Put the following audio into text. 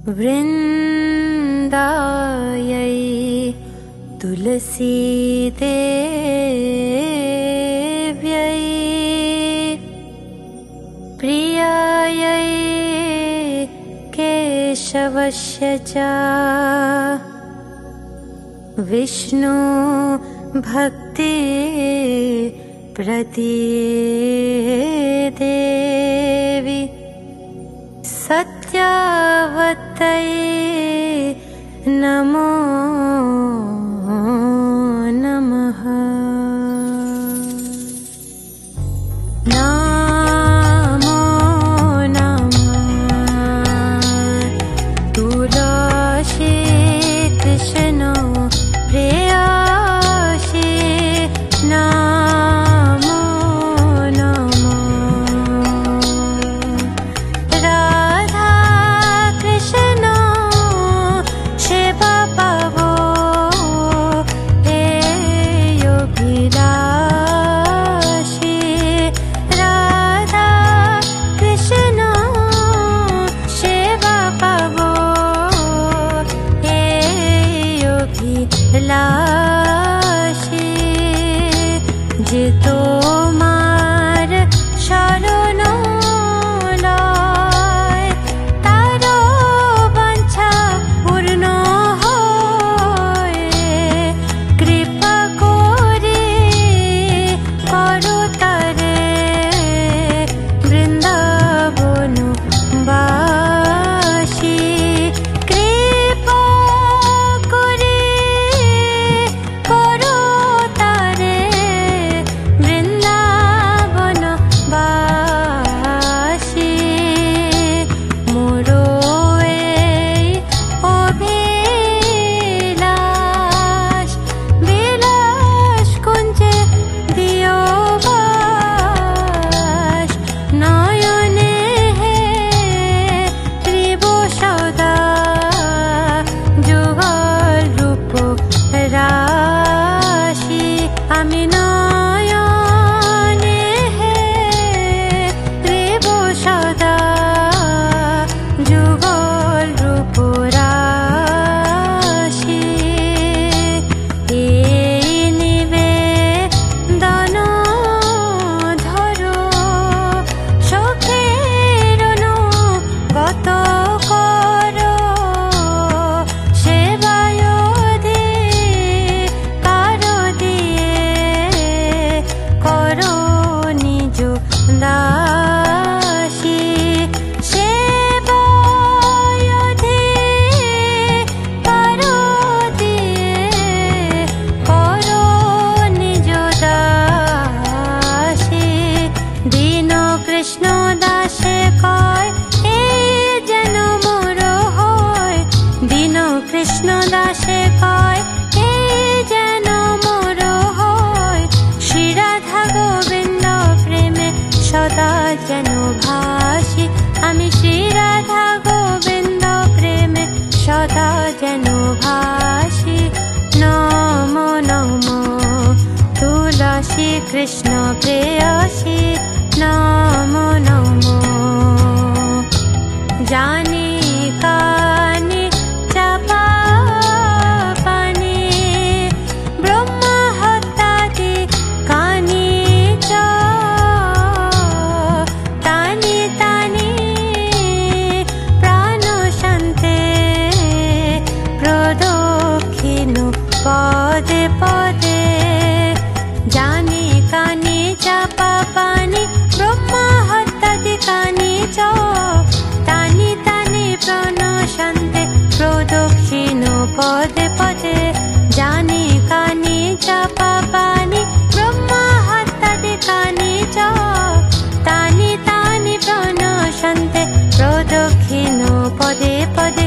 वृन्दायै तुलसीदेव्यै प्रियायै केशवस्य च विष्णु भक्ति प्रदेवी सत्यावतये नमो नमः। नमो नमः तुलसी कृष्ण प्रेयसी नमो नमः। राधा कृष्ण सेवा पाबो हे योगिराशि। राधा कृष्ण सेवा पाबो हे योगिराशि। जे तोमार शरण लय तार बांछा पूर्ण हय। कृपा करे करो तारे बृंदावन बासी। कृपा करे करो तारे বৃন্দাবন বাসী। মোরো এই অভিলাষ বিলাস কুঞ্জে দিও বাস। নয়নে হে ত্রিব সদা যুগল রূপ রাশি। আমি নয়নে হে ত্রিব সদা যুগল রূপ রাশি। এই নিবেদন ধরো সখের অনুগত করো। সেবায় অধিকার দিয়ে করো নিজ দাসী। সেবায় অধিকার দিয়ে করো নিজ দাসী। দীন কৃষ্ণ দাসে কয় এই যেন মোর হয়। দীন কৃষ্ণ দাসে কয় এই যেন মোর হয়। শ্রী রাধা গোবিন্দ প্রেমে সদা যেন ভাসি। আমি শ্রী রাধা গোবিন্দ প্রেমে সদা যেন ভাসি। নমো নমো তুলসী কৃষ্ণ প্রেয়সী নমো নমো। জানি কানি চাপা পানি ব্রহ্ম হত্যাদি কানি চ তানি তানি প্রাণ শান্তে প্রদক্ষিণ পদে পদে। জানি কানি চাপা পানি ব্রহ্ম হত্যাদি কানি চ তানি তানি প্রাণ শান্তে প্রদক্ষিণ পদে পদে। জানি কানি চাপা পানি ব্রহ্ম হত্যাদি কানি চ তানি তানি প্রাণ শান্তে প্রদক্ষিণ পদে পদে।